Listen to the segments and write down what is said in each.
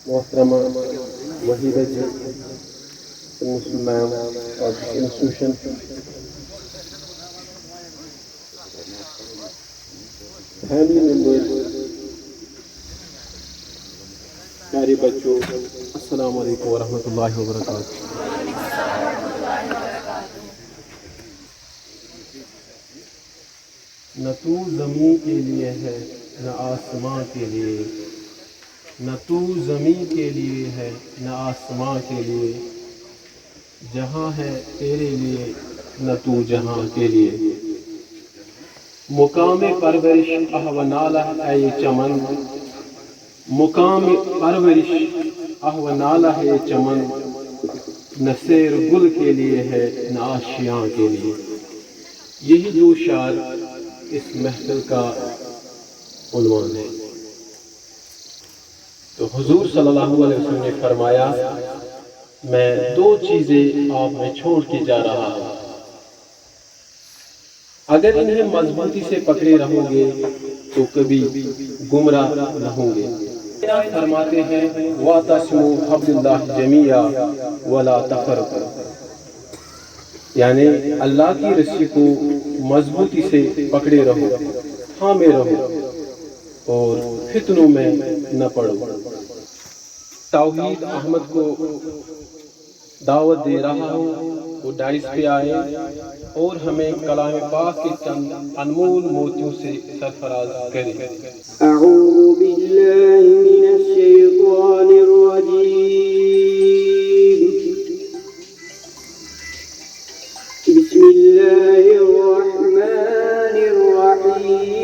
محترمہ وحیدہ جی میم اور institution, family members, پیارے بچوں، السلام علیکم ورحمۃ اللہ وبرکاتہ۔ نہ تو زمین کے لیے ہے نہ آسمان کے لیے، نہ تو زمین کے لیے ہے نہ آسمان کے لیے، جہاں ہے تیرے لیے نہ تو جہاں کے لیے۔ مقام پرورش آہ و نالہ ہے یہ چمن، مقام پرورش آہ و نالہ ہے یہ چمن، نہ سیر گل کے لیے ہے نہ آشیاں کے لیے۔ یہی دو شعر اس محفل کا عنوان ہے۔ تو حضور صلی اللہ علیہ وسلم نے فرمایا، میں دو چیزیں آپ میں چھوڑ کے جا رہا ہوں، اگر انہیں مضبوطی سے پکڑے رہو گے تو کبھی گمراہ نہ ہوں گے۔ فرماتے ہیں وَاعْتَصِمُوا بِحَبْلِ اللَّهِ جَمِيعًا وَلَا تَفَرَّقُوا، یعنی اللہ کی رسی کو مضبوطی سے پکڑے رہو، تھامے رہو اور فتنوں میں نہ پڑو۔ توحید احمد کو دعوت دے رہا ہوں، وہ ڈائس پہ آئے اور ہمیں کلام پاک کے چند انمول موتیوں سے سرفراز کریں۔ اعوذ باللہ من الشیطان الرجیم، بسم اللہ الرحمن الرحیم۔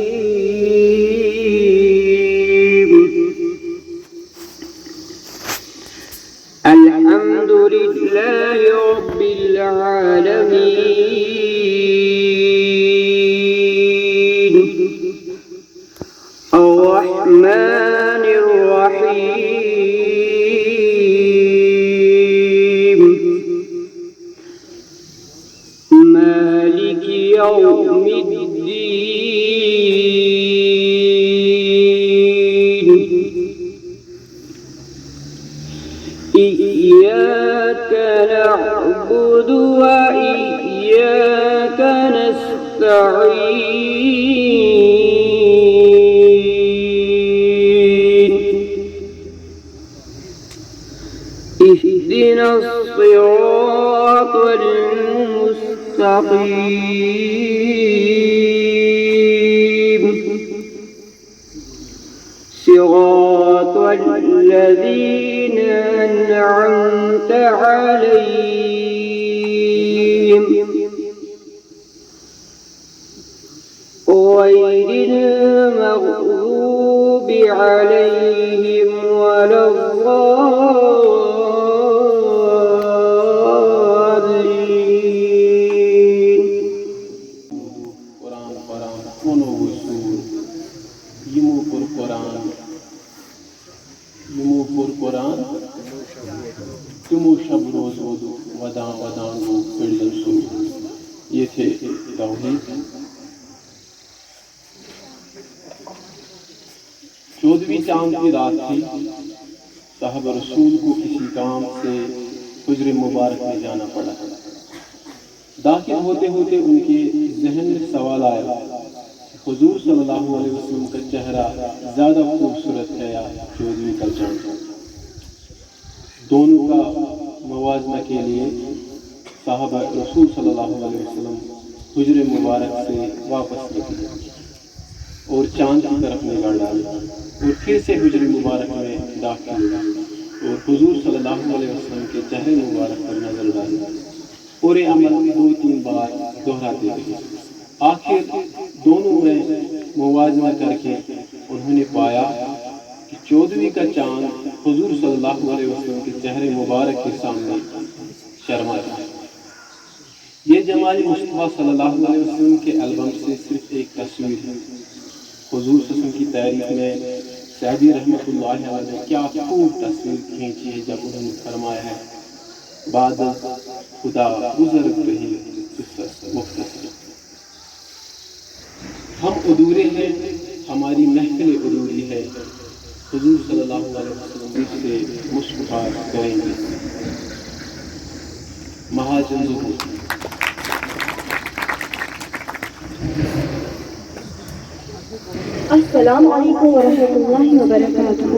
الحمد للہ رب العالمین، الرحمن الرحیم، مالک یوم الدین، إياك نعبد وإياك نستعين، اهدنا الصراط المستقيم، صراط الذين أنعمت عليهم غير المغضوب عليهم ولا الضالين. قرآن قرآن كونو وسور يمو پر قرآن يمو پر قرآن تمو شب روز ودو ودان ودان گو پڑھن سو. یہ تھے توحید. 14ویں چاند کی رات تھی. صاحب رسول کو کسی کام سے حجر مبارک میں جانا پڑا. داخل ہوتے ہوتے ان کے ذہن میں سوال آیا کہ حضور صلی اللہ علیہ وسلم کا چہرہ زیادہ خوبصورت ہے یا 14ویں کا چاند. دونوں کا موازنہ کے لیے صحابہ رسول صلی اللہ علیہ وسلم حجر مبارک سے واپس نکلے اور چاند کی طرف نگاہ ڈالی اور پھر سے حجر مبارک میں داخل ہوئے اور حضور صلی اللہ علیہ وسلم کے چہرے مبارک پر نظر ڈالی اور یہ عمل 2-3 بار دہراتے رہے. آخر دونوں میں موازنہ کر کے انہوں نے پایا کہ 14ویں کا چاند حضور صلی اللہ علیہ وسلم کے چہرے مبارک کے سامنے شرما تھا. یہ جمال مصطفیٰ صلی اللہ علیہ وسلم کے البم سے صرف ایک تصویر ہے. حضور صلی اللہ علیہ وسلم کی تعریف میں سعدی رحمۃ اللہ علیہ نے کیا خوب تصویر کھینچی ہے جب انہوں نے فرمایا ہے بعد خدا بزرگ رہی مختصر. ہم ادھورے ہیں، ہماری محفل ادھوری ہے. حضور صلی اللہ علیہ وسلم سے مسکرات کریں گے. مہاجن ظہور. السلام علیکم ورحمۃ اللہ وبرکاتہ.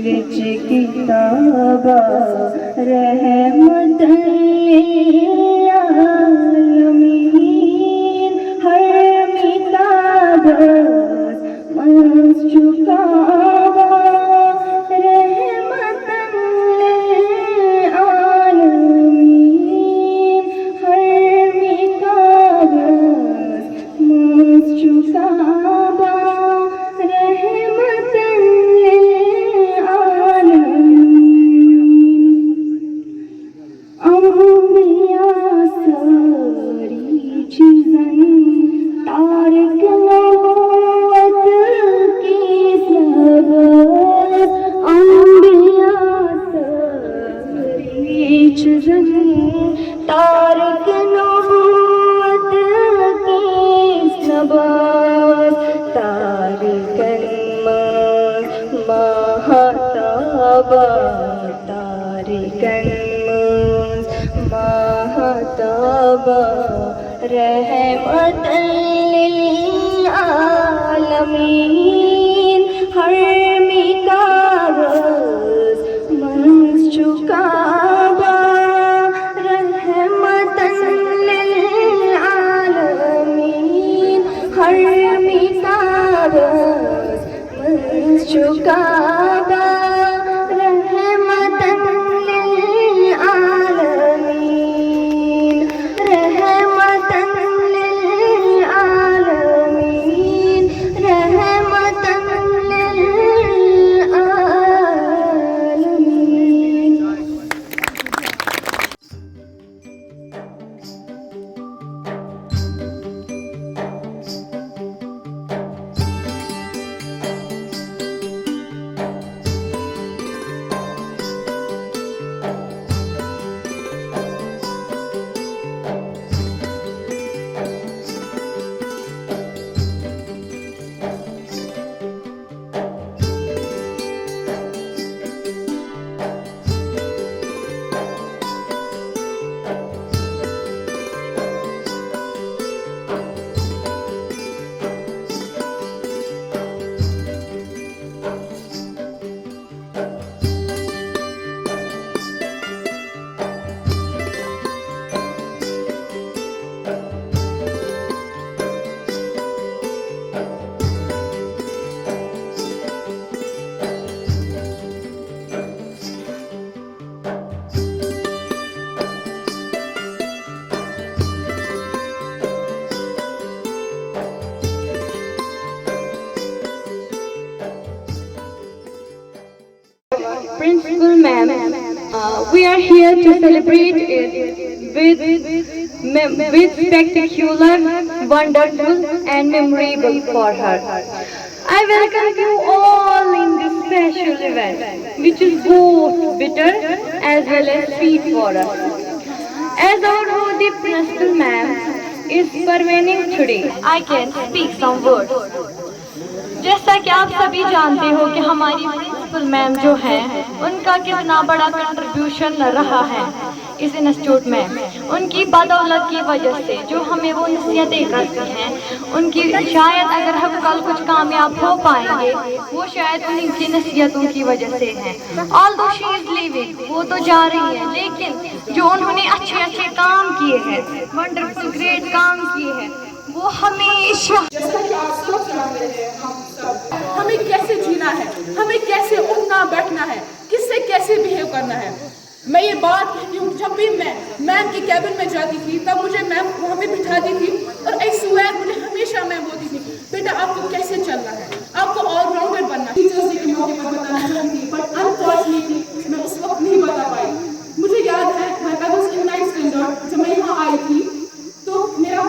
وچ کتابا رحمت للعالمین ہر مکتاب منس چکابا رحمت للعالمین ہر مکتاب منس چکابا رحمت انبیاء ساری چیزیں تارک نبوت کی سبب انبیاء ساری چیزیں تارک نبوت کی سبب تارکن مہتابا تارکن مہتابا رحمت للعالمین ہر مکتاب منس چکابا رحمت للعالمین ہر مکتاب منس چکابا رحمت للعالمین رحمت للعالمین رحمت للعالمین. Principal Ma'am, we are here to celebrate it with spectacular, wonderful and memorable for her. I welcome you all in this special event, which is both bitter as well as sweet for us. As our Honorable Principal Ma'am is pervading today, I can speak some words. جیسا کہ آپ سبھی جانتے ہو کہ ہماری principal ma'am جو ہیں ان کا کتنا بڑا کنٹریبیوشن رہا ہے اس انسٹیٹیوٹ میں. ان کی بدولت کی وجہ سے جو ہمیں وہ نصیحتیں کرتی ہیں ان کی شاید اگر ہم کل کچھ کامیاب ہو پائیں گے وہ شاید ان کی نصیحتوں کی وجہ سے ہیں. although she is leaving, وہ تو جا رہی ہیں لیکن جو انہوں نے اچھے اچھے کام کیے ہیں ونڈرفل گریٹ کام کیے ہیں وہ ہمیشہ جیسا کہ آپ سب جانتے ہیں ہمیں کیسے جینا ہے, ہمیں کیسے اٹھنا بیٹھنا ہے, کس سے کیسے بیہیو کرنا ہے. میں یہ بات کہتی ہوں جب بھی میں میم کے کیبن میں جاتی تھی تب مجھے میم وہاں پہ بٹھاتی تھی اور I swear مجھے ہمیشہ میم بولتی تھی بیٹا آپ کو کیسے چلنا ہے, آپ کو آل راؤنڈر بننا ہے. ٹیچرس ڈے کے موقع پر بتانا چاہتی بٹ انفارچونیٹلی میں اس وقت نہیں بتا پائی. مجھے یاد ہے I was in 9th standard جب میں یہاں آئی تھی تو میرا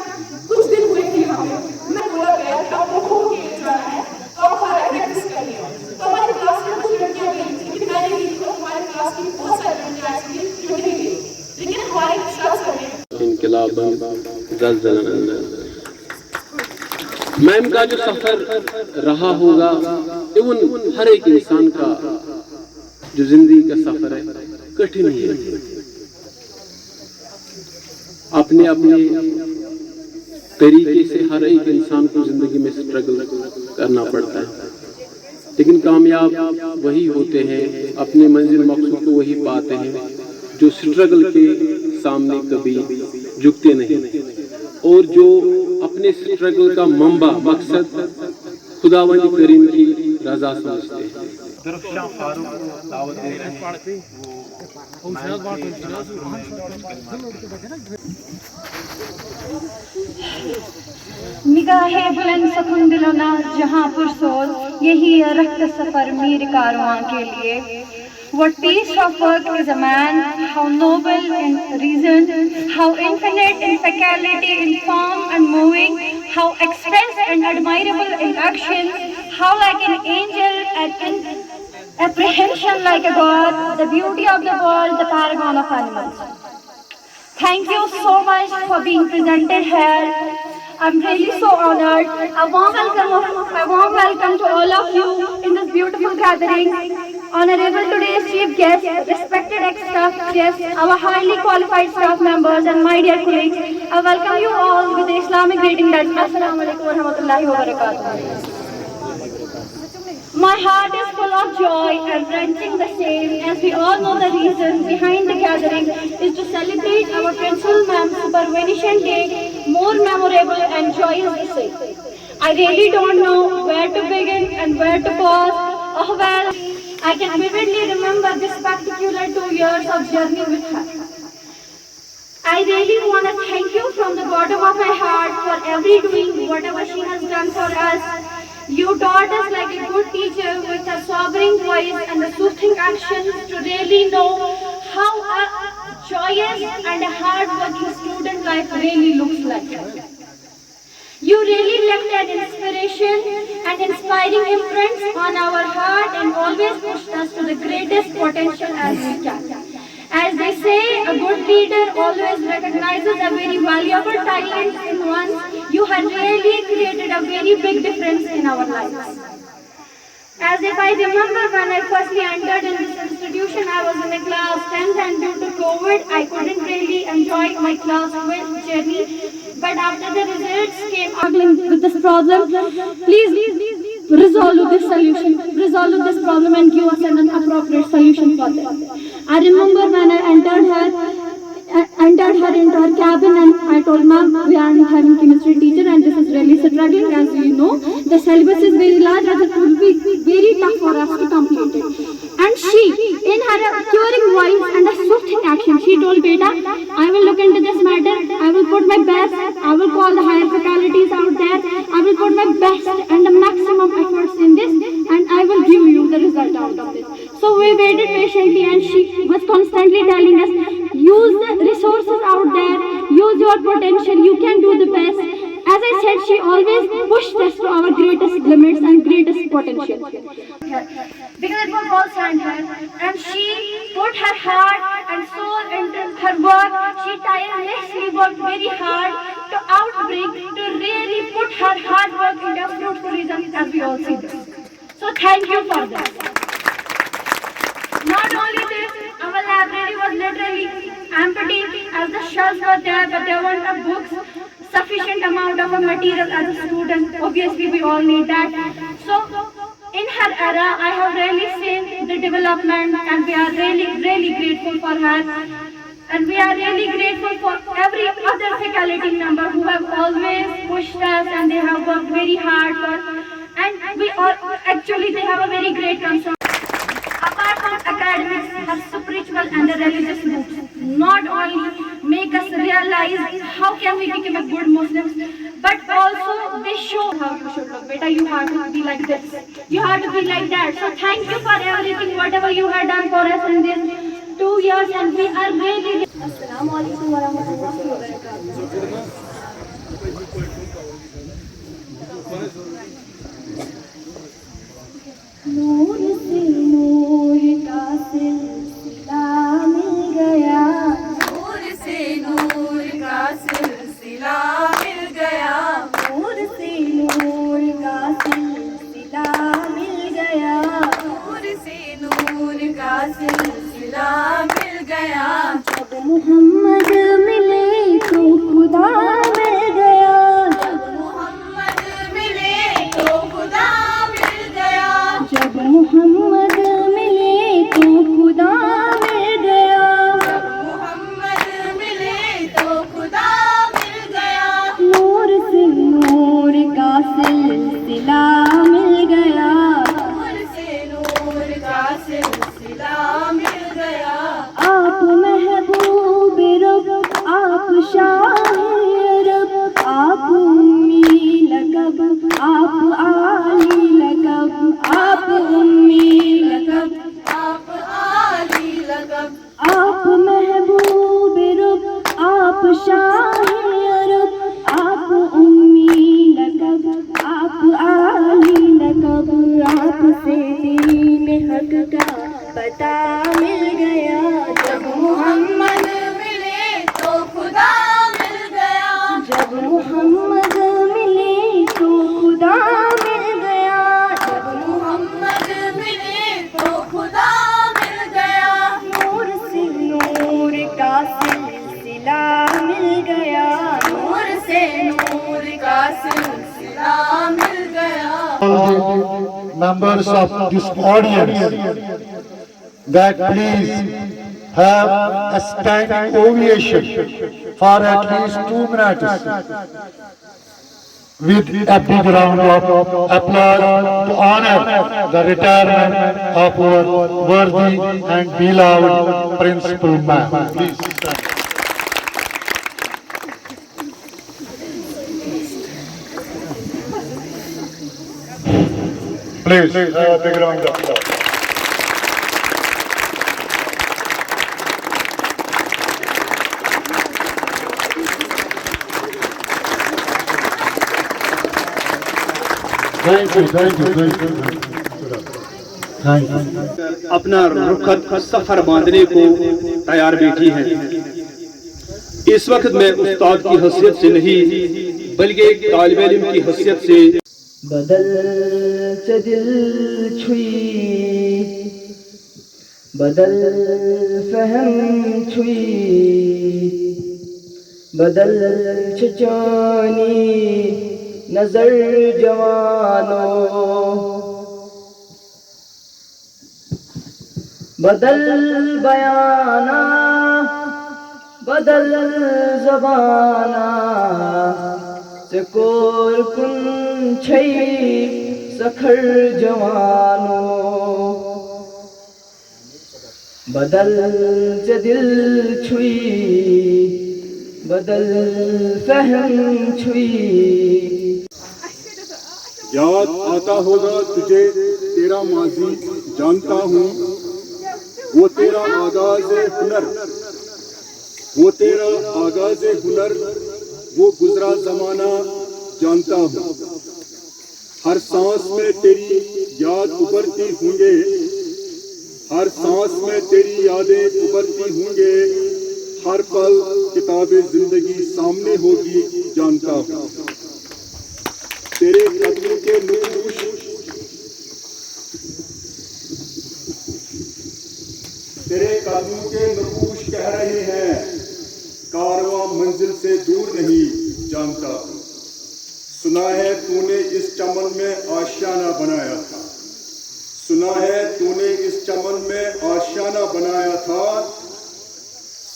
کچھ دن ہوئے تھے یہاں پہ. میں بولا گیا کہ آپ کو ہو کے جانا ہے تو آپ ہمارا پریکٹس کریے. تو ہماری کلاس میں کچھ لڑکیاں گئی تھیں کہ میں نے نہیں تو ہماری کلاس کی بہت ساری لڑکیاں ایسی تھیں جو نہیں گئی لیکن ہماری کلاس میں انقلاباً زلزلہ. میم کا جو سفر رہا ہوگا ایون ہر ایک انسان کا جو زندگی کا سفر ہے کٹھن ہی ہے. اپنے اپنے طریقے سے ہر ایک انسان کو زندگی میں سٹرگل کرنا پڑتا ہے. لیکن کامیاب وہی ہوتے ہیں، اپنے منزل مقصود کو وہی پاتے ہیں جو سٹرگل کے سامنے کبھی جھکتے نہیں، اور جو اپنے سٹرگل کا منبع مقصد خداوند کریم کی رضا سمجھتے ہیں۔ درخشاں فاروق دعوت دے رہے ہیں۔ نگاہ بلند سکون دلونا جہاں پرسوز، یہی ہے رخت سفر میر کارواں کے لیے۔ What piece of work is a man, how noble in reason, how infinite in faculty, in form and moving, how express and admirable in action, how like an angel and in apprehension like a god, the beauty of the world, the paragon of animals. Thank you so much for being presented here. I'm really so honored. A warm welcome to all of you in this beautiful gathering. Honorable today's chief guest, respected ex-staff guests, our highly qualified staff members and my dear colleagues, I welcome you all with the Islamic greeting that Assalamu alaikum wa rahmatullahi wa barakatuh. My heart is full of joy and wrenching the same, as we all know the reason behind the gathering is to celebrate our Principal Ma'am's Superannuation Day more memorable and joyous to say. I really don't know where to begin and where to pause. Oh well, I can vividly remember this particular 2 years of journey with her. I really want to thank you from the bottom of my heart for every doing whatever she has done for us. You taught us like a good teacher with a sobering voice and a soothing actions to really know how a joyous and a hard-working student life really looks like. You really left an inspiration and inspiring imprints on our heart and always pushed us to the greatest potential as we can. As they say, a good leader always recognizes a very valuable talent in one. You have really created a very big difference in our lives. As if I remember when I firstly entered in this institution, I was in a class 10th and due to COVID, I couldn't really enjoy my class 12th journey. But after the results came struggling with this problem, please resolve this problem and give us an appropriate solution for that. I remember when I entered her into her cabin and I told ma'am, we are not having chemistry teacher and this is really struggling, as you know. The syllabus is very large and it will be very tough for us to complete it. And she, in her curing voice and a soothing action, she told, Beta, I will look into this matter, I will put my best, I will call the higher faculties out there, I will put my best and the maximum efforts in this and I will give you the result out of this. So we waited patiently and she was constantly telling us, use the resources out there, use your potential, you can do the best. As I said, she always pushed us to our greatest limits and greatest potential. Because it was all sent her and she put her heart and soul into her work. She tirelessly worked very hard to outbreak, to really put her hard work into fruitful results, as we all see this. So thank you for that. Not only this, our library was literally empty as the shelves were there, but there weren't a books, sufficient amount of a material as a student. Obviously, we all need that. So, in her era, I have really seen the development and we are really grateful for her. And we are really grateful for every other faculty member who have always pushed us and they have worked very hard for. And we all, actually, they have a very great concern. Apart from academics, her spiritual and the religious roots not only make us realize how can we become a good Muslims, but also they show how you should look. Beta, you have to be like this. You have to be like that. So thank you for everything, whatever you have done for us in these 2 years, and we are really. Assalamu alaikum wa rahmatullahi wa barakatuh. نور سے نور کا سلسلہ مل گیا، نور سے نور کا سلسلہ مل گیا، نور سے نور کا سلسلہ مل گیا، نور سے نور کا سلسلہ مل گیا۔ جب محمد ملے تو خدا شاہ عرب آپ امی لقب آپ عالی لقب آپ امی لقب آپ عالی لقب آپ محبوب رب آپ شاہ عرب آپ امی لقب آپ عالی لقب آپ سے دین حق کا پتہ مل گیا جب محمد ملے تو خدا مل گیا جب محمد ملے تو خدا مل گیا جب محمد ملے تو خدا مل گیا نور سے نور کا سلسلہ مل گیا نور سے نور کا سلسلہ مل گیا Members of this audience that please have a standing ovation for at least 2 minutes with a big round of applause to honor the retirement of our worthy and beloved principal man. Please stand. Please have a big round of applause. Thank you. اپنا رخت سفر باندھنے کو تیار بیٹھی ہیں. اس وقت میں استاد کی حیثیت سے نہیں بلکہ ایک طالب علم کی حیثیت سے بدل دل چھوئی بدل فہم چھوئی بدل چچانی نظر جوانوں بدل بیانہ بدل زبانہ سکور کن چھئی سکھر جوانو بدل دل چھوئی بدل فہم چھوئی. یاد آتا ہوگا تجھے تیرا ماضی جانتا ہوں وہ تیرا آغاز ہنر وہ تیرا آغاز ہنر وہ گزرا زمانہ جانتا ہوں. ہر سانس میں تیری یاد ابھرتی ہوں گے ہر سانس میں تیری یادیں ابھرتی ہوں گے ہر پل کتاب زندگی سامنے ہوگی جانتا ہوں. تیرے قدموں کے نقوش تیرے قدموں کے نقوش کہہ رہے ہیں کارواں منزل سے دور نہیں جانتا ہوں. سنا ہے تو نے اس چمن میں آشیانہ بنایا تھا سنا ہے تو نے اس چمن میں آشیانہ بنایا تھا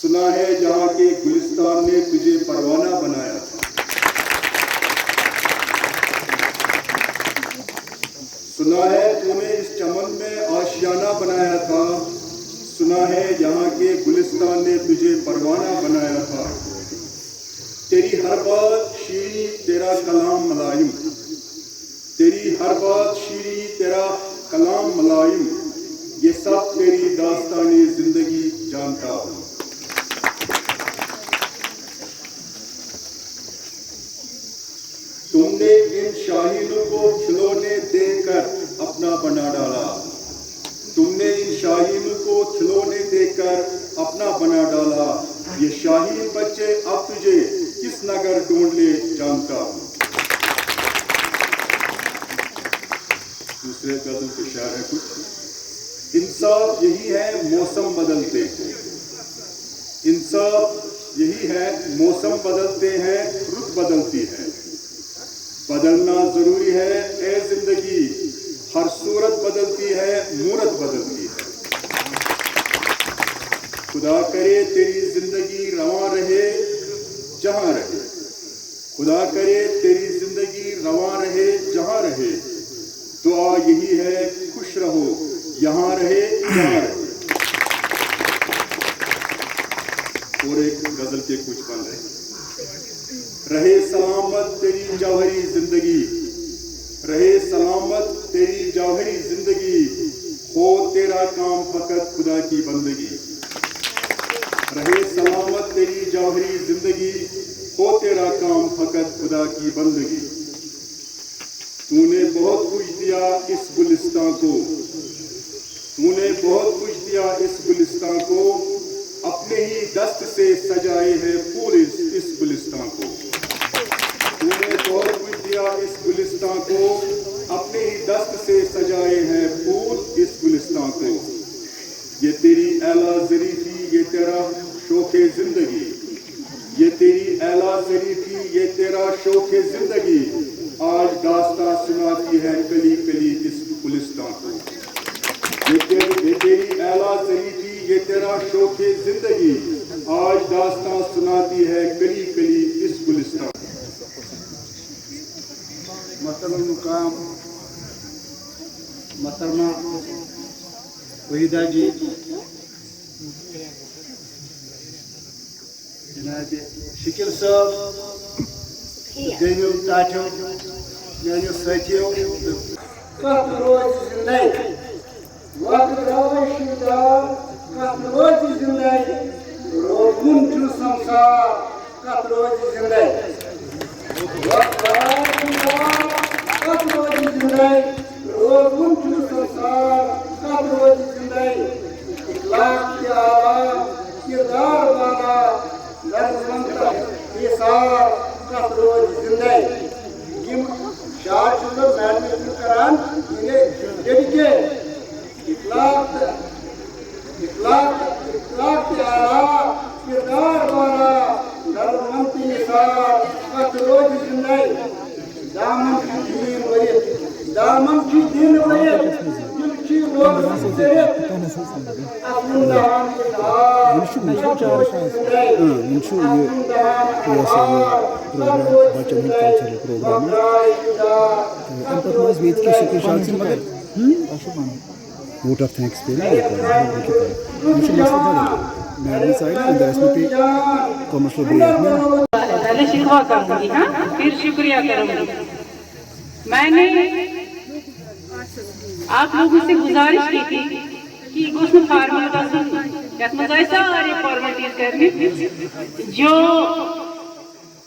سنا ہے جہاں کے گلستان نے تجھے پروانہ بنایا تھا. سنا ہے تو نے اس چمن میں آشیانہ بنایا تھا سنا ہے یہاں کے گلستان نے تجھے پروانہ بنایا تھا. تیری ہر بات شیریں تیرا کلام ملائم تیری ہر بات شیریں تیرا کلام ملائم یہ سب تیری داستانی زندگی جانتا ہوں. تم نے ان شاہینوں کو کھلونے دے کر اپنا بنا ڈالا تم نے ان شاہینوں کو کھلونے دے کر اپنا بنا ڈالا یہ شاہین بچے اب تجھے کس نگر ڈھونڈ لے جانتا ہوں. دوسرے غزل کے شعر ہے کچھ انصاف یہی ہے موسم بدلتے ہیں انصاف یہی ہے موسم بدلتے ہیں رت بدلتی ہے بدلنا ضروری ہے اے زندگی ہر صورت بدلتی ہے مورت بدلتی ہے. خدا کرے تیری زندگی رواں رہے جہاں رہے خدا کرے تیری زندگی رواں رہے جہاں رہے دعا یہی ہے خوش رہو یہاں رہے جہاں رہے. اور एक गजल के कुछ बन रहे सलामत तेरी जौहरी जिंदगी, रहे सलामत तेरी जौहरी जिंदगी, हो तेरा काम फकत खुदा की बंदगी। रहे सलामत तेरी जौहरी जिंदगी, हो तेरा काम फकत खुदा की बंदगी। तूने बहुत कुछ दिया इस गुलिस्तां को, तूने बहुत कुछ दिया इस गुलिस्तां को, अपने ही दस्त से सजाए है फूल इस गुलिस्तां को। तूने बहुत कुछ दिया इस गुलिस्तां को, अपने ही दस्त से सजाए हैं फूल इस गुलिस्तां को। ये तेरी ऐला ज़रीफ़ी, ये तेरा शौक़े ज़िंदगी, ये तेरी ऐला ज़रीफ़ी, ये तेरा शौक़े ज़िंदगी, आज दास्तां सुनाती है कली कली इस गुलिस्तां को। ये तेरी ऐला ज़रीफ़ी, ये तेरा शौक़े ज़िंदगी, आज दास्तां सुनाती है कली कली इस गुलिस्तां। मोहतरम मुकाम मोहतरमा वहीदा जी, जनाब शकील साहब, दोनों ताठों, दोनों साथियों, कत रोज जिंदगी वक्त रोशिदा, कत रोज जिंदगी रोज़ुन चु संसार, कत रोज जिंदगी वक्त रोशिदा, कत रोज जिंदगी रोज़ुन चु संसार, कत रोज जिंदगी इखलाक के आला किरदार वाला नज़मंता निसार, कत रोज जिंदगी। यम शार शुरू मैडम करान ये डेडिकेट इखलाक के आला किरदार वाला नज़मंता निसार, कत रोज जिंदगी। दामन की दीन वये, दामन की दीन वये, दिल की रोज से अपने दाम के धार, vote of thanks पे मुझे मसला था मैडम साइड और दरअसल पे कमर्शियल ब्रेक में पहले शिकवा करूंगी, हाँ फिर शुक्रिया करूंगी। मैंने आप लोगों से गुजारिश की थी कि गुस्न फार्मल सारे फॉर्मेलिटीज करनी, जो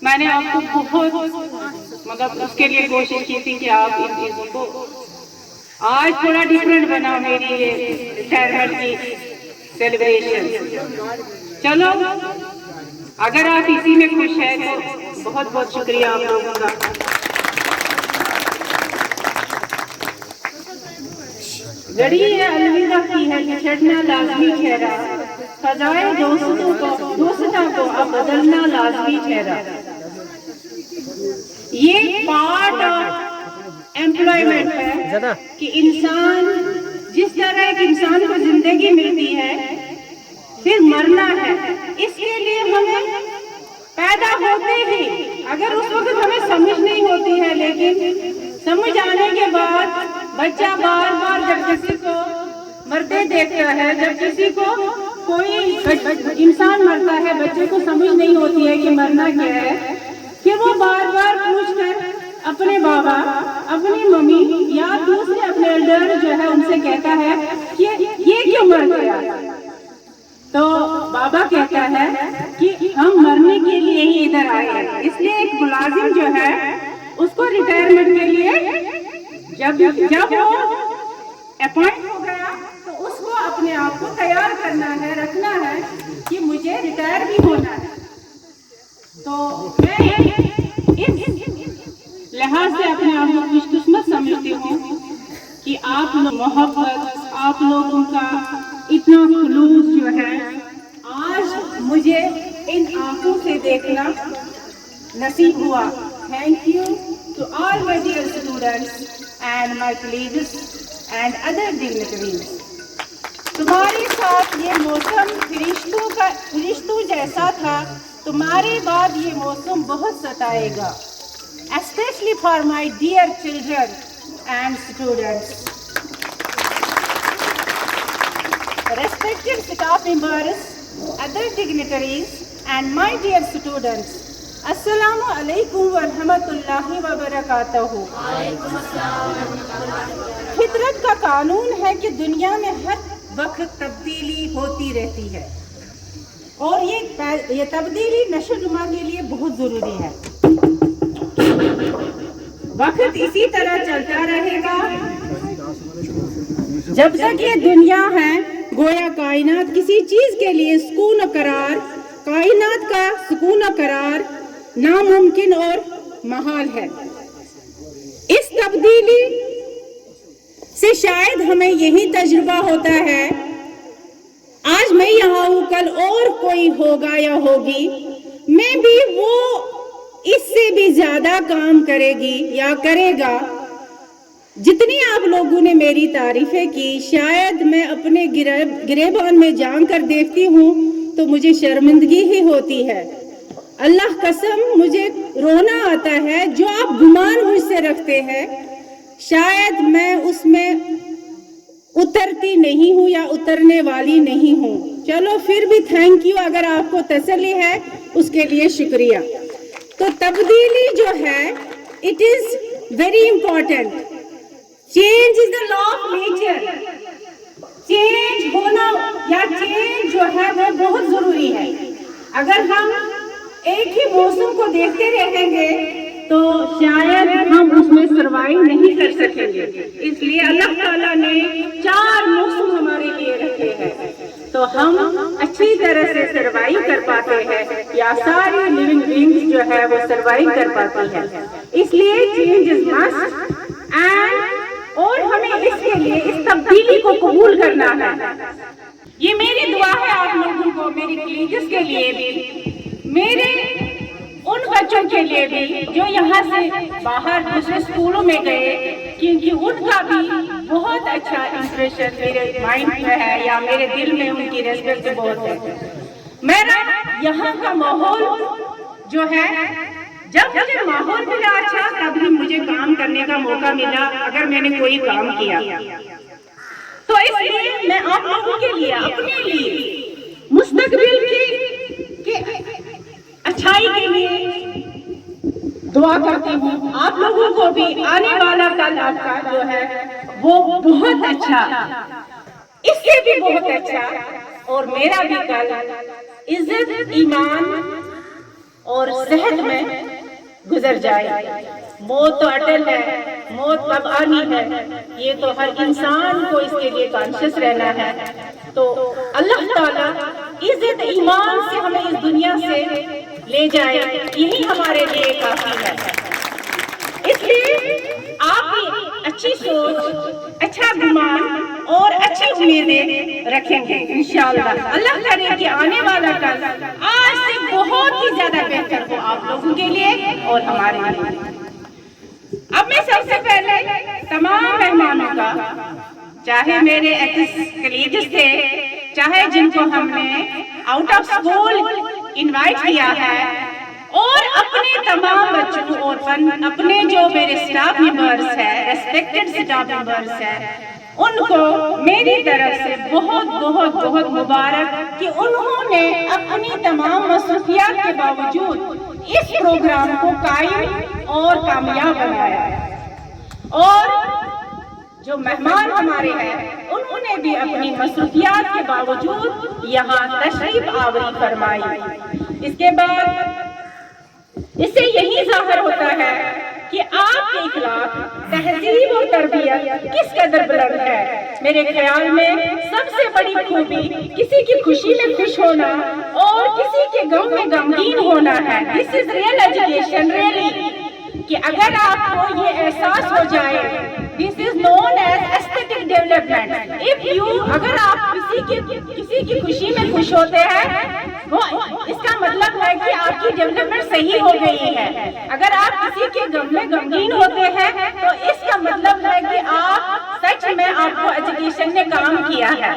मैंने आपको बहुत मतलब उसके लिए कोशिश की थी कि आप इन चीजों को आज थोड़ा डिफरेंट बना मेरी ये रिटायरमेंट की सेलिब्रेशन। चलो अगर आप इसी में खुश हैं तो बहुत बहुत शुक्रिया आप लोगों का। जड़ी है अलविदा की है कि छड़ना लाजमी ठहरा, सजाए दोस्तों को अब बदलना लाजमी ठहरा। ये पार्ट ऑफ एम्प्लॉयमेंट है कि इंसान जिस तरह एक इंसान को जिंदगी मिलती है फिर मरना है, इसके लिए हमें पैदा होते ही अगर उस वक्त हमें समझ नहीं होती है, लेकिन समझ आने के बाद बच्चा बार बार जब किसी को मरते देखता है, जब किसी को कोई इंसान मरता है, बच्चे को समझ नहीं होती है कि मरना क्या है, फिर वो बार बार पूछ कर अपने बाबा, अपनी मम्मी या दूसरे अपने एल्डर जो है उनसे कहता है कि ये क्यों मर गया। तो बाबा कहता है कि हम मरने के लिए ही इधर आए हैं। इसलिए एक मुलाजिम जो है उसको रिटायरमेंट के लिए जब वो अपॉइंट हो गया तो उसको अपने आप को तैयार करना है, रखना है कि मुझे रिटायर भी होना है। तो मैं लिहाज से अपने आप को खुशकिस्मत समझती हूँ कि आप लोग मोहब्बत, आप लोगों का इतना खुलूस जो है आज मुझे इन आंखों से देखना नसीब हुआ। Thank you to all my dear students and my colleagues and other dignitaries. तुम्हारे साथ ये मौसम फरिश्तों जैसा था, तुम्हारे बाद ये मौसम बहुत सताएगा, especially for my dear children and students. Respected staff members, other dignitaries, and my dear students, Assalamu alaikum wa rahmatullahi wa barakatuhu. फितरत का कानून है कि दुनिया में हर वक्त तब्दीली होती रहती है और ये तब्दीली नशोनुमा के लिए बहुत ज़रूरी है। वक्त इसी तरह चलता रहेगा जब तक ये दुनिया है, गोया कायनात किसी चीज के लिए सुकून और करार, कायनात का सुकून और करार नामुमकिन और महाल है। इस तब्दीली से शायद हमें यही तजुर्बा होता है, आज मैं यहाँ हूँ, कल और कोई होगा या होगी, मैं भी वो इससे भी ज्यादा काम करेगी या करेगा। जितनी आप लोगों ने मेरी तारीफें की, शायद मैं अपने गिरेबान में जान कर देखती हूँ तो मुझे शर्मिंदगी ही होती है। अल्लाह कसम मुझे रोना आता है जो आप गुमान मुझसे रखते हैं, शायद मैं उसमें उतरती नहीं हूँ या उतरने वाली नहीं हूँ। चलो फिर भी थैंक यू, अगर आपको तसल्ली है उसके लिए शुक्रिया। तो तब्दीली जो है, it is very important. Change is the law of nature. Change होना या चेंज जो है वो बहुत जरूरी है। अगर हम एक ही मौसम को देखते रहेंगे तो शायद हम उसमें सर्वाइव नहीं कर सकेंगे। इसलिए अल्लाह ताला ने 4 मौसम हमारे लिए रखे हैं तो हम अच्छी तरह से सर्वाइव कर पाते हैं, या सारी लिविंग बीइंग्स जो है वो सर्वाइव कर पाती है। इसलिए चेंज इज मस्ट एंड, और हमें इसके लिए इस तब्दीली को कबूल करना है। ये मेरी दुआ है आप लोगों को, मेरी कलीग्स के लिए भी, मेरे उन बच्चों के लिए भी जो यहाँ से बाहर दूसरे स्कूलों में गए, क्योंकि उनका भी बहुत अच्छा इंप्रेशन मेरे माइंड में है या मेरे दिल में उनकी रेस्पेक्ट बहुत है। मेरा यहाँ का माहौल जो है, जब मुझे माहौल मिला अच्छा, तभी मुझे काम करने का मौका मिला अगर मैंने कोई काम किया। तो इसलिए मैं आप लोगों के लिए, अपने लिए, मुस्तकबिल की अच्छाई के लिए दुआ करती हूँ। आप लोगों को भी आने वाला कल आपका जो है वो बहुत अच्छा, इससे भी बहुत अच्छा, और मेरा भी कल इज्जत, ईमान और सेहत में गुजर जाए। मौत तो अटल है, मौत कब आनी है ये तो हर इंसान को इसके लिए कॉन्शियस रहना है। तो अल्लाह ताला इज्जत ईमान से हमें इस दुनिया से ले जाए, यही हमारे लिए काफी है। इसलिए आप भी अच्छी सोच, अच्छा गुमान और अच्छी उम्मीदें रखेंगे इंशाअल्लाह। अल्लाह करे कि आने वाला कल आज से बहुत ही ज्यादा बेहतर हो आप लोगों के लिए और हमारे लिए। अब मैं सबसे पहले तमाम मेहमानों का, चाहे मेरे एक्स कलीग्स थे, चाहे जिनको हमने आउट ऑफ स्कूल इनवाइट किया है, और अपने तमाम बच्चों और अपने जो मेरे स्टाफ मेंबर्स हैं, रेस्पेक्टेड स्टाफ मेंबर्स हैं, उनको मेरी तरफ से बहुत बहुत बहुत मुबारक कि उन्होंने अपनी तमाम मसरूफियात के बावजूद इस प्रोग्राम को कायम और कामयाब बनाया। और जो मेहमान हमारे हैं उन्होंने भी अपनी मसरूफियात के बावजूद यहाँ तशरीफ आवरी फरमाई। इसके बाद इससे यही जाहिर होता है कि आपके इखलाक, तहजीब और तरबियत किस कदर बुलंद है। मेरे ख्याल में सबसे बड़ी खूबी किसी की खुशी में खुश होना और किसी के गम में गमगीन होना है। This is real education really, कि अगर आपको ये एहसास हो जाए, this is known as aesthetic development. If you, अगर आप किसी की खुशी में खुश होते हैं, वो इसका मतलब है कि आपकी डेवलपमेंट सही हो गई है। अगर आप किसी के गम में गमगीन होते हैं तो इसका मतलब है कि आप सच में, आपको एजुकेशन ने काम किया है।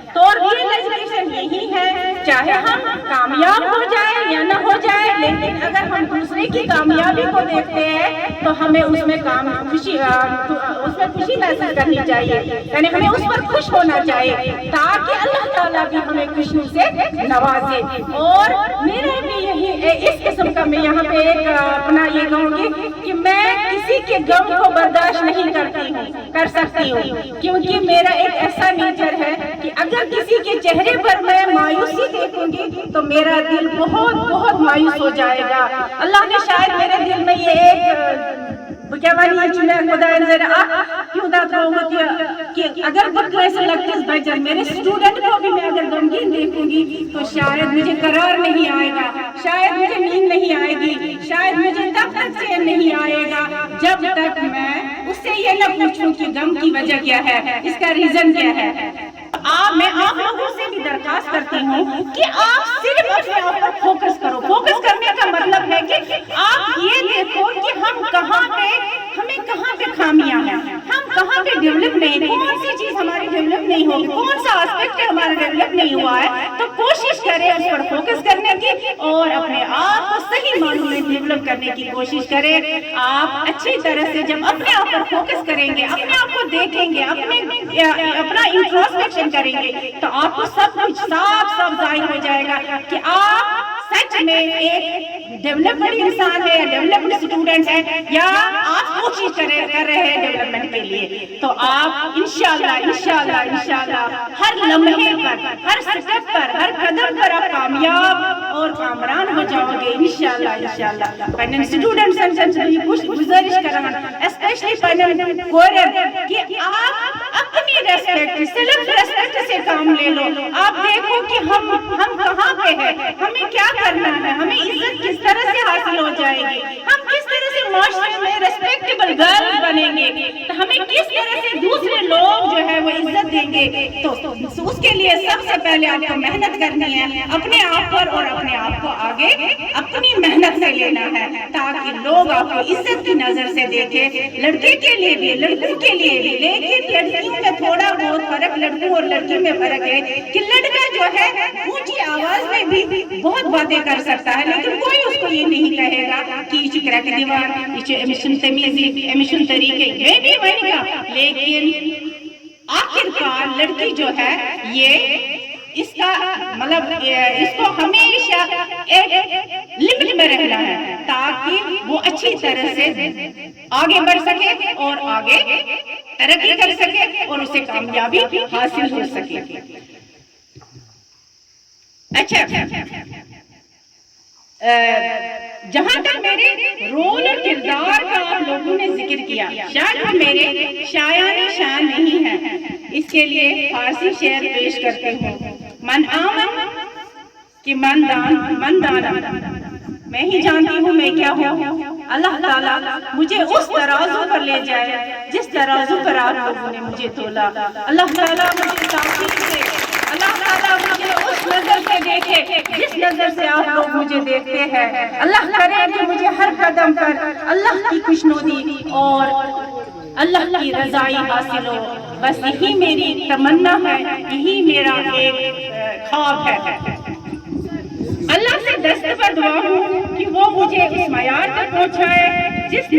तो रियल एजुकेशन यही है, चाहे हम कामयाब हो जाए या ना हो जाए, लेकिन दिन अगर हम दूसरे की कामयाबी को देखते हैं तो हमें उसमें खुशी महसूस करनी चाहिए, यानी हमें उस पर खुश होना चाहिए ताकि अल्लाह ताला भी हमें खुशियों से नवाजे। और मेरा भी यही इस किस्म का मैं यहाँ पे एक अपना ये कहूँगी कि मैं किसी के गम को बर्दाश्त नहीं कर सकती हूँ, क्योंकि मेरा एक ऐसा नेचर है कि अगर किसी के चेहरे पर मैं मायूसी देखूंगी तो मेरा दिल बहुत बहुत मायूस हो जाएगा। अल्लाह ने शायद मेरे दिल में ये एक क्या वाली चुना खुदा क्यों कि अगर बच्चा मेरे स्टूडेंट को भी मैं अगर गमगीन देखूंगी तो शायद मुझे करार नहीं आएगा, शायद मुझे नींद नहीं आएगी, शायद मुझे तब तक चैन नहीं आएगा जब तक मैं उससे ये न पूछूं कि गम की वजह क्या है, इसका रीजन क्या है। मैं आप लोगों से भी दरखास्त करती हूँ कि आप सिर्फ अपने आप पर फोकस करो। फोकस करने का मतलब है कि आप ये देखो कि हमें कहाँ पे खामियां हैं, हम कहाँ पे डेवलप नहीं, कौन सी चीज हमारी डेवलप नहीं होगी, कौन सा एस्पेक्ट हमारा डेवलप नहीं हुआ है, तो कोशिश करें उस पर फोकस करने की और अपने आप को सही मानों में डेवलप करने की कोशिश करें। आप अच्छी तरह से जब अपने आप पर फोकस करेंगे, अपने आप को देखेंगे, अपना इंट्रोस्पेक्शन करेंगे तो आपको सब कुछ साफ साफ जाहिर हो जाएगा कि आप सच में एक डेवलपमेंट इंसान है या डेवलपमेंट स्टूडेंट है या आप कोशिश कर रहे हैं डेवलपमेंट के लिए। तो आप इंशाल्लाह हर लम्हे पर, हर स्टेप पर, हर कदम पर आप कामयाब और कामरान हो जाओगे इंशाल्लाह। पैनल स्टूडेंट्स से कुछ गुजारिश कर रहा हूं, स्पेशली पैनल कोरम कि आप अपनी रेस्पेक्ट, सेल्फ रेस्पेक्ट से काम ले लो। आप देखो कि हम कहाँ पे हैं, हमें क्या करना है, हमें इज्जत किस तरह से हासिल हो जाएगी, हम किस तरह से माशरे में रेस्पेक्टेबल गर्ल बनेंगे, तो हमें किस तरह से दूसरे लोग जो है वो इज्जत देंगे। तो उसके लिए सबसे पहले आपको मेहनत करनी है अपने आप पर और अपने आप को आगे अपनी मेहनत से लेना है ताकि लोग आपको इज्जत की नजर से देखें। लड़के के लिए भी, लड़कों के लिए भी, लेकिन लड़कियों में थोड़ा बहुत फर्क, लड़कों और लड़की में फर्क है कि लड़का जो है ऊंची आवाज में भी बहुत बातें कर सकता है, लेकिन कोई उसको ये नहीं कहेगा कि चिकरा की दीवार, एमिशन तमीजी, एमिशन तरीके में भी बनेगा। लेकिन आखिरकार लड़की जो है ये इसका मतलब इसको हमेशा एक लिमिट में रहना है ताकि वो अच्छी तरह से आगे बढ़ सके और आगे तरक्की कर सके और उसे कामयाबी हासिल हो सके। अच्छा, जहाँ तक मेरे रोल और किरदार का आप लोगों ने जिक्र किया, शायद वो मेरे शायानी शान नहीं है, इसके लिए फारसी शेर पेश करती हूँ। मन आमन कि मन दाना, मैं ही जानती हूँ मैं क्या हूँ। अल्लाह ताला मुझे उस तराजू पर ले जाए जिस तराजू पर आप लोगों ने मुझे तोला। अल्लाह ताला मुझे ताक़ीद से, अल्लाह ताला मुझे उस नजर से देखे जिस नजर से आप लोग मुझे देखते हैं। अल्लाह करे कि मुझे हर कदम पर अल्लाह की खुशनुदी और अल्लाह की रज़ाई हासिल हो। बस यही मेरी तमन्ना है, यही मेरा एक ख्वाब है। अल्लाह से दस्त पर दुआ हूँ कि वो मुझे उस मयार तक पहुँचाए जिसका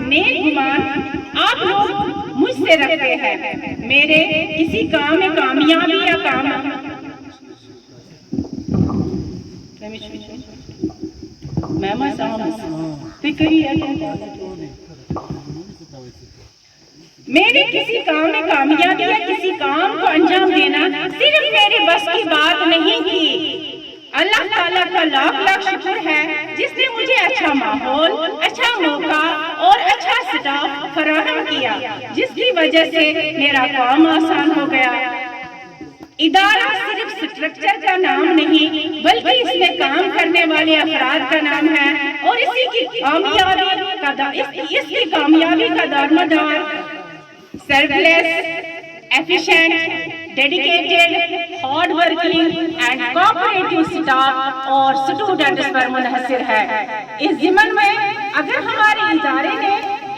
नेक गुमान आप लोग मुझसे रखते हैं। मेरे किसी काम में कामयाबी या काम मेरे किसी काम में कामयाबी या किसी काम को अंजाम देना सिर्फ मेरे बस की बात नहीं थी। अल्लाह ताला का लाख लाख शुक्र है जिसने मुझे अच्छा माहौल, अच्छा मौका और अच्छा स्टाफ फराहम किया, जिसकी वजह से मेरा काम आसान हो गया। इदारा सिर्फ स्ट्रक्चर का नाम नहीं बल्कि इसमें काम करने वाले अफराद का नाम है और इसकी कामयाबी का दारोमदार selfless, efficient, dedicated, hard working and cooperative staff और स्टूडेंट्स पर मुनहसर है। इस ज़िम्मन में अगर हमारे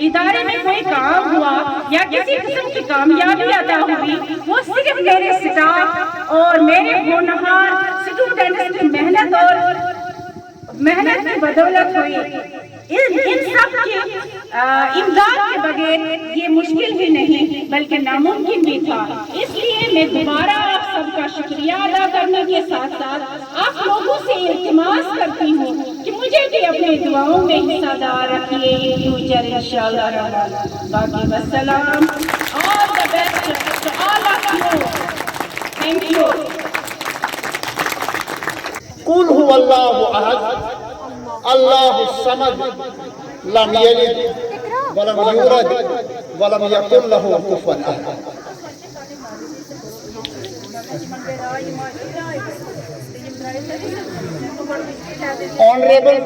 इदारे में कोई काम हुआ या किसी किस्म की कामयाबी अदा हुई, वो सिर्फ मेरे स्टाफ और मेरे होनहार स्टूडेंट्स की मेहनत और मेहनत की बदौलत हुई। इन सब के इमदाद के बगैर ये मुश्किल भी नहीं बल्कि नामुमकिन भी था। इसलिए मैं दोबारा आप सबका शुक्रिया अदा करने के साथ साथ आप लोगों से इल्तिमास करती हूँ कि मुझे भी अपनी दुआओं में हिस्सेदार रखिए इन फ्यूचर इंशाअल्लाह। बाकी वस्सलाम, all the best to all of you, thank you. कुल हुवल्लाहु अहद अल्लाहु समद लम यलिद वलम यूलद वलम यकुल लहु कुफुवन अहद। Honorable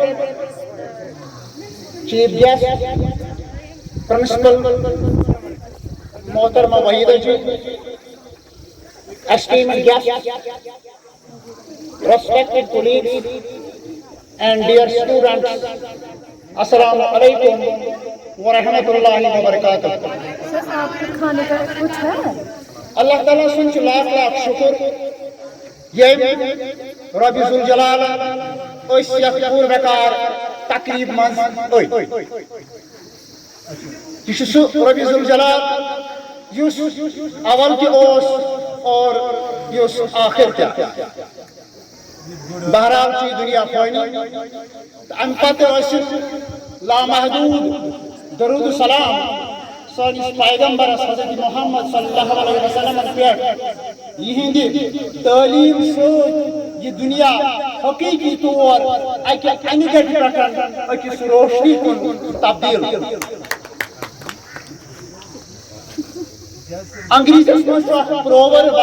Chief Guest, Principal Mohtarama Wahida ji, esteemed guests, respected colleagues and dear students, Assalamu alaikum wa rahmatullahi wa barakatuh. Sir आपके खाने का कुछ है? अल्लाह ताला सुन लाख लाख शुक्र ये रबी जुल जलाल ओस यखूर बेकार तकरीब मंज ओय ये सु रबी जुल जलाल युस अवल की ओस और युस आखिर क्या बहरहाल की दुनिया फानी अम पत लामहदूद दरूद सलाम सानिस पैगंबर हज़रत मोहम्मद सल्लल्लाहु अलैहि वसल्लम पे यहिंद तालीम से ये दुनिया हकीकी तौर अके अनगढ़ पे अकिस रोशनी कुन तब्दील। अंग्रेजी में proverb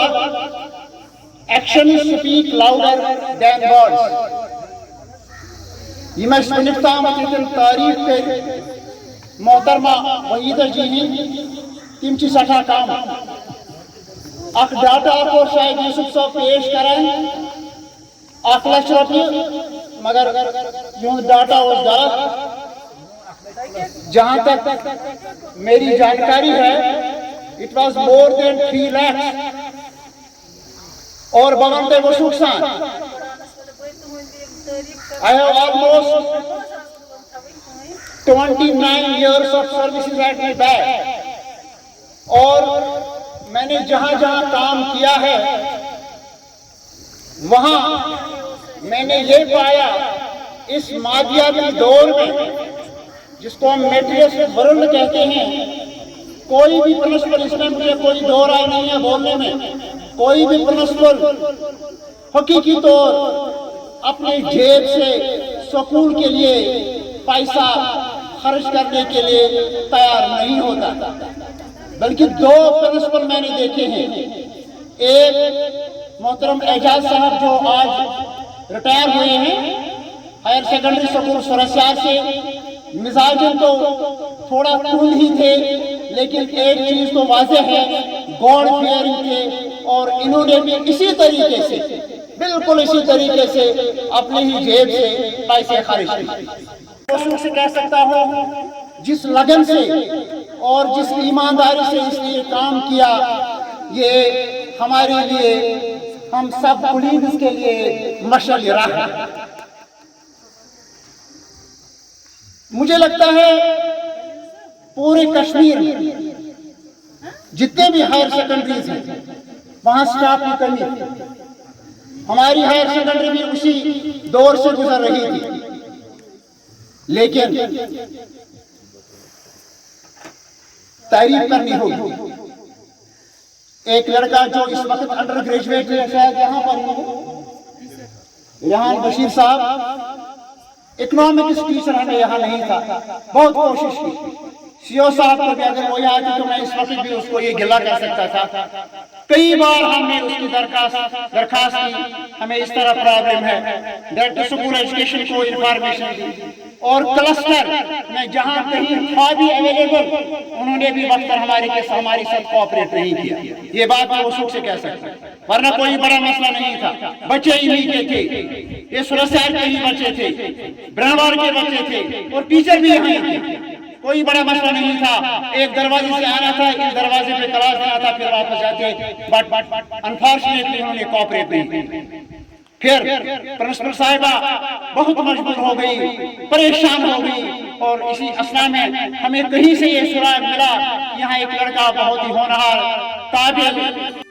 action speak louder than words. ये मैं तारीफ पे मोहतरमा वहीदा जी तिम सठा कम अख डाटा को शायद यूसुफ साहब पेश करें 1 लाख रुपये, मगर यूं डाटा वो गलत। जहां तक मेरी जानकारी है it was more than 3 lakh और बगल वो सुखसान I have almost 29 years of services at my back और मैंने जहां जहां काम किया है वहां मैंने ये पाया इस मादियाती दौर में जिसको हम मेटेरियलिस्टिक वर्ल्ड कहते हैं, कोई भी प्रिंसिपल, इसमें मुझे कोई दो राय नहीं है बोलने में, कोई भी प्रिंसिपल हकीकी तौर अपने जेब से स्कूल के लिए पैसा खर्च करने के लिए तैयार नहीं होता, बल्कि 2 प्रिंसिपल मैंने देखे हैं। एक मोहतरम एजाज साहब जो आज रिटायर हुए हैं हायर सेकेंडरी स्कूल सुरस्यार से, मिजाजन तो थोड़ा कूल ही थे, लेकिन एक चीज तो वाज़ेह है गॉड फियरिंग थे और इन्होंने भी इसी तरीके से, बिल्कुल इसी तरीके से अपने ही जेब से पैसे खर्च किए। से कह सकता हूँ जिस लगन से और जिस ईमानदारी से इसने काम किया, ये हमारे लिए, हम सब कोलीग्स के लिए मशल रहा है। मुझे लगता है पूरे कश्मीर में जितने भी हायर सेकेंडरीज हैं वहां स्टाफ की कमी थी। हमारी हायर सेकेंडरी भी उसी दौर से गुजर रही थी, लेकिन तारीफ करनी होगी। एक लड़का जो इस वक्त अंडर ग्रेजुएट है, शायद यहाँ पर रेहान बशीर साहब, इकोनॉमिक्स टीचर हमें यहाँ नहीं था, बहुत कोशिश की। सीओ साहब को भी अगर वो यहाँ थी तो मैं इस वक्त भी उसको ये गिला कर सकता था। कई बार हमने उसकी दरखास्त की, हमें इस तरह प्रॉब्लम है, डायरेक्टर स्कूल एजुकेशन को इंफॉर्मेशन दी, और क्लस्टर में जहां कहीं था भी अवेलेबल उन्होंने भी वक्त पर हमारे साथ कोऑपरेट नहीं किया। ये बात मैं उसूल से कह सकता हूं, वरना कोई बड़ा मसला नहीं था। बच्चे इन्हीं के थे, ये सुरसयार के ही बच्चे थे, ब्रह्मवार के बच्चे थे, और टीचर भी यहीं थे। कोई बड़ा मसला नहीं था। एक दरवाजे से आना था, इस दरवाजे पे क्लास देना था, फिर वापस जाते, बट अनफॉर्चुनेटली उन्होंने कोऑपरेट नहीं किया। फिर प्रिंसिपल साहिबा बहुत मजबूर हो गई, परेशान हो गई, और इसी असना में हमें कहीं से ये सुराग मिला कि यहाँ एक लड़का बहुत ही होनहार काबिल